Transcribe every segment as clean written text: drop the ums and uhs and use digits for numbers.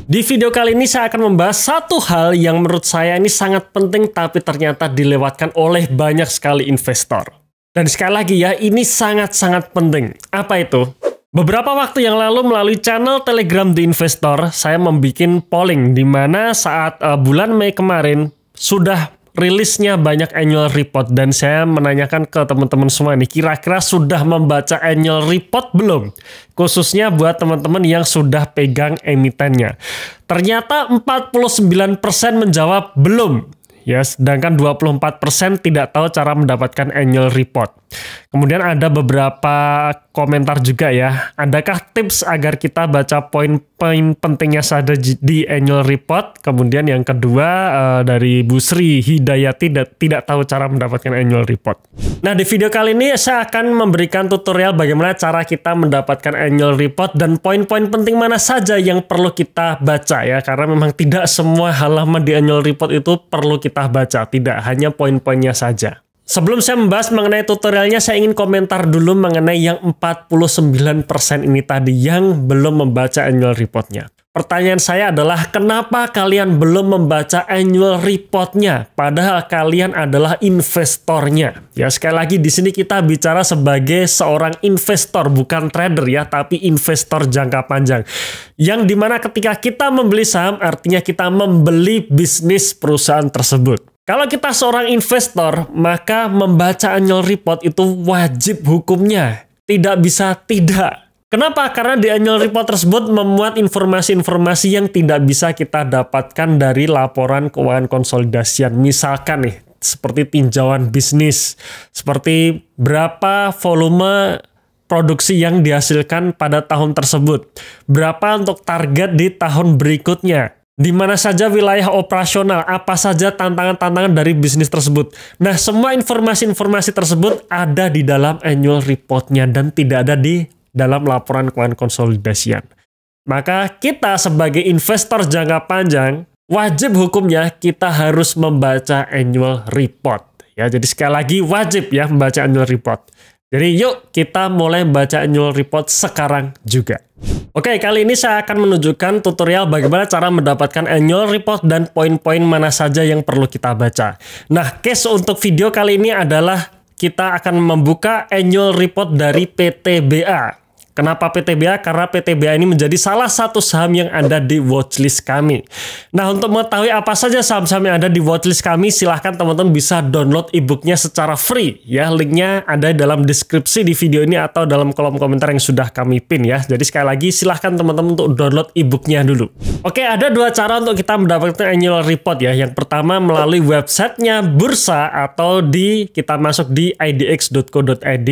Di video kali ini saya akan membahas satu hal yang menurut saya ini sangat penting tapi ternyata dilewatkan oleh banyak sekali investor. Dan sekali lagi ya, ini sangat-sangat penting. Apa itu? Beberapa waktu yang lalu melalui channel Telegram The Investor, saya membuat polling di mana saat bulan Mei kemarin sudah rilisnya banyak annual report dan saya menanyakan ke teman-teman semua nih, kira-kira sudah membaca annual report belum? Khususnya buat teman-teman yang sudah pegang emitennya. Ternyata 49% menjawab belum. Ya, sedangkan 24% tidak tahu cara mendapatkan annual report. Kemudian ada beberapa komentar juga ya. Adakah tips agar kita baca poin-poin pentingnya saja di annual report? Kemudian yang kedua dari Bu Sri Hidayati tidak tahu cara mendapatkan annual report. Nah, di video kali ini saya akan memberikan tutorial bagaimana cara kita mendapatkan annual report dan poin-poin penting mana saja yang perlu kita baca ya. Karena memang tidak semua halaman di annual report itu perlu kita baca, tidak hanya poin-poinnya saja. Sebelum saya membahas mengenai tutorialnya, saya ingin komentar dulu mengenai yang 49% ini tadi yang belum membaca annual reportnya. Pertanyaan saya adalah, kenapa kalian belum membaca annual reportnya? Padahal kalian adalah investornya. Ya, sekali lagi di sini kita bicara sebagai seorang investor, bukan trader ya, tapi investor jangka panjang. Yang dimana ketika kita membeli saham, artinya kita membeli bisnis perusahaan tersebut. Kalau kita seorang investor, maka membaca annual report itu wajib hukumnya. Tidak bisa tidak. Kenapa? Karena di annual report tersebut memuat informasi-informasi yang tidak bisa kita dapatkan dari laporan keuangan konsolidasian. Misalkan nih, seperti tinjauan bisnis, seperti berapa volume produksi yang dihasilkan pada tahun tersebut, berapa untuk target di tahun berikutnya, di mana saja wilayah operasional, apa saja tantangan-tantangan dari bisnis tersebut. Nah, semua informasi-informasi tersebut ada di dalam annual report-nya dan tidak ada di dalam laporan keuangan konsolidasian. Maka kita sebagai investor jangka panjang, wajib hukumnya kita harus membaca annual report. Ya, jadi sekali lagi wajib ya membaca annual report. Jadi yuk kita mulai membaca annual report sekarang juga. Oke, kali ini saya akan menunjukkan tutorial bagaimana cara mendapatkan annual report dan poin-poin mana saja yang perlu kita baca. Nah, case untuk video kali ini adalah kita akan membuka annual report dari PTBA. Kenapa PTBA? Karena PTBA ini menjadi salah satu saham yang ada di watchlist kami. Nah, untuk mengetahui apa saja saham-saham yang ada di watchlist kami, silahkan teman-teman bisa download e-booknya secara free. Ya, linknya ada dalam deskripsi di video ini atau dalam kolom komentar yang sudah kami pin ya. Jadi sekali lagi silahkan teman-teman untuk download e-booknya dulu. Oke, ada dua cara untuk kita mendapatkan annual report ya. Yang pertama melalui websitenya bursa atau kita masuk di idx.co.id.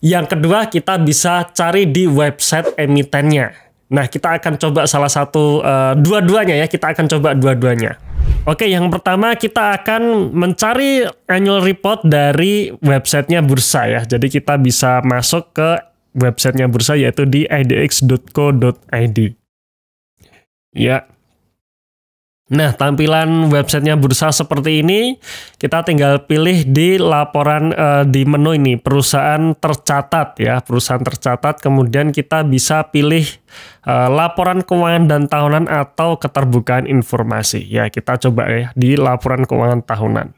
Yang kedua kita bisa cari di website emitennya. Nah, kita akan coba salah satu dua-duanya ya. Kita akan coba dua-duanya. Oke, yang pertama kita akan mencari annual report dari websitenya bursa ya. Jadi kita bisa masuk ke websitenya bursa yaitu di idx.co.id. Ya. Nah, tampilan websitenya bursa seperti ini. Kita tinggal pilih di laporan di menu ini, perusahaan tercatat ya, perusahaan tercatat. Kemudian kita bisa pilih laporan keuangan dan tahunan atau keterbukaan informasi. Ya, kita coba ya di laporan keuangan tahunan.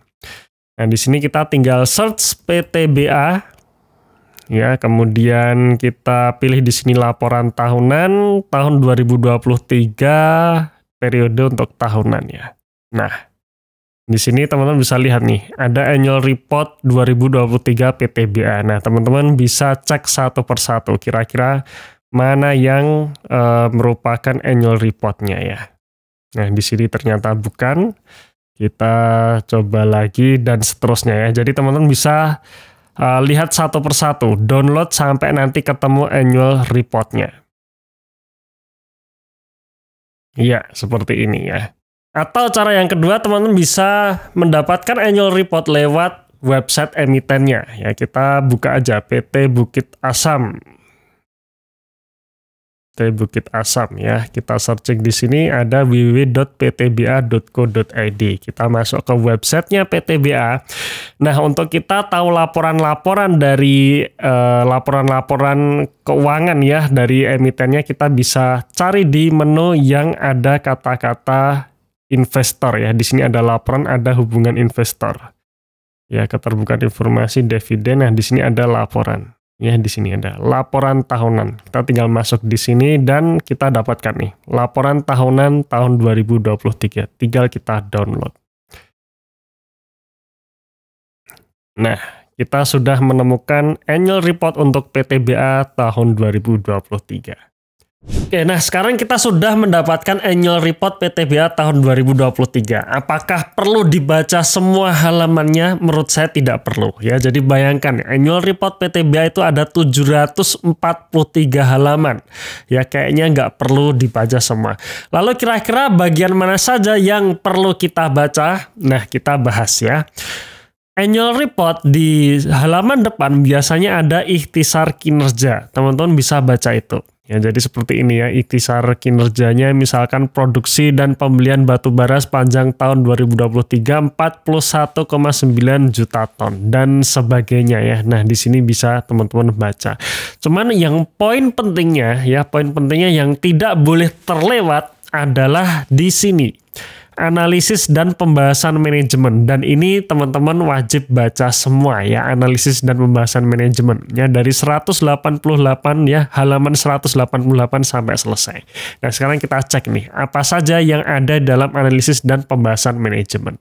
Nah, di sini kita tinggal search PTBA. Ya, kemudian kita pilih di sini laporan tahunan tahun 2023. Periode untuk tahunan ya. Nah, di sini teman-teman bisa lihat nih, ada annual report 2023 PTBA. Nah, teman-teman bisa cek satu persatu kira-kira mana yang merupakan annual reportnya ya. Nah, di sini ternyata bukan. Kita coba lagi dan seterusnya ya. Jadi teman-teman bisa lihat satu persatu, download sampai nanti ketemu annual reportnya. Iya, seperti ini ya. Atau cara yang kedua, teman-teman bisa mendapatkan annual report lewat website emitennya. Ya, kita buka aja PT Bukit Asam. PT Bukit Asam ya. Kita searching di sini ada www.ptba.co.id. Kita masuk ke websitenya PTBA. Nah, untuk kita tahu laporan-laporan dari laporan-laporan keuangan ya dari emitennya, kita bisa cari di menu yang ada kata-kata investor ya. Di sini ada laporan, ada hubungan investor. Ya, keterbukaan informasi dividen. Nah, di sini ada laporan. Ya, di sini ada laporan tahunan. Kita tinggal masuk di sini dan kita dapatkan nih laporan tahunan tahun 2023. Tinggal kita download. Nah, kita sudah menemukan annual report untuk PTBA tahun 2023. Oke, nah sekarang kita sudah mendapatkan annual report PTBA tahun 2023. Apakah perlu dibaca semua halamannya? Menurut saya tidak perlu ya. Jadi bayangkan annual report PTBA itu ada 743 halaman. Ya kayaknya nggak perlu dibaca semua. Lalu kira-kira bagian mana saja yang perlu kita baca? Nah, kita bahas ya. Annual report di halaman depan biasanya ada ikhtisar kinerja. Teman-teman bisa baca itu. Ya, jadi seperti ini ya, ikhtisar kinerjanya misalkan produksi dan pembelian batu bara sepanjang tahun 2023 41,9 juta ton dan sebagainya ya. Nah, di sini bisa teman-teman baca. Cuman yang poin pentingnya yang tidak boleh terlewat adalah di sini. Analisis dan pembahasan manajemen, dan ini teman-teman wajib baca semua ya, analisis dan pembahasan manajemen ya, dari 188 ya, halaman 188 sampai selesai. Nah, sekarang kita cek nih apa saja yang ada dalam analisis dan pembahasan manajemen.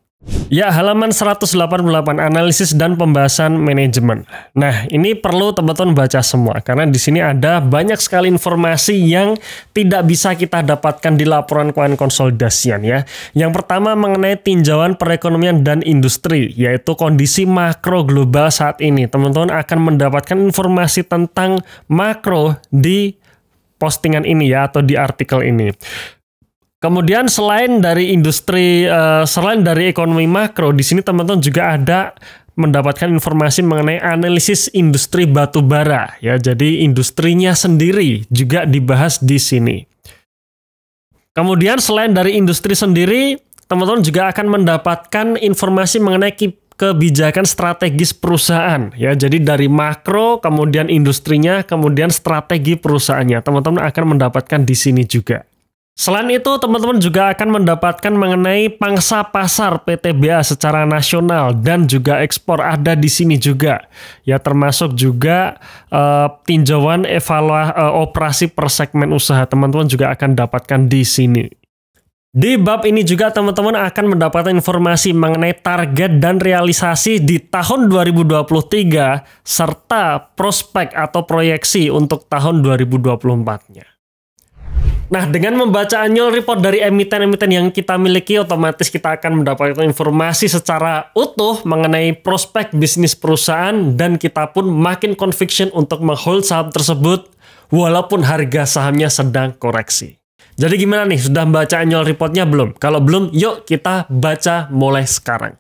Ya, halaman 188 analisis dan pembahasan manajemen. Nah, ini perlu teman-teman baca semua karena di sini ada banyak sekali informasi yang tidak bisa kita dapatkan di laporan keuangan konsolidasian ya. Yang pertama mengenai tinjauan perekonomian dan industri, yaitu kondisi makro global saat ini. Teman-teman akan mendapatkan informasi tentang makro di postingan ini ya, atau di artikel ini. Kemudian selain dari industri, selain dari ekonomi makro, di sini teman-teman juga ada mendapatkan informasi mengenai analisis industri batu bara ya. Jadi industrinya sendiri juga dibahas di sini. Kemudian selain dari industri sendiri, teman-teman juga akan mendapatkan informasi mengenai kebijakan strategis perusahaan ya. Jadi dari makro, kemudian industrinya, kemudian strategi perusahaannya. Teman-teman akan mendapatkan di sini juga. Selain itu, teman-teman juga akan mendapatkan mengenai pangsa pasar PTBA secara nasional dan juga ekspor ada di sini juga. Ya, termasuk juga tinjauan operasi per segmen usaha. Teman-teman juga akan dapatkan di sini. Di bab ini juga teman-teman akan mendapatkan informasi mengenai target dan realisasi di tahun 2023 serta prospek atau proyeksi untuk tahun 2024-nya. Nah, dengan membaca annual report dari emiten-emiten yang kita miliki, otomatis kita akan mendapatkan informasi secara utuh mengenai prospek bisnis perusahaan dan kita pun makin conviction untuk meng-hold saham tersebut walaupun harga sahamnya sedang koreksi. Jadi gimana nih, sudah baca annual report-nya belum? Kalau belum, yuk kita baca mulai sekarang.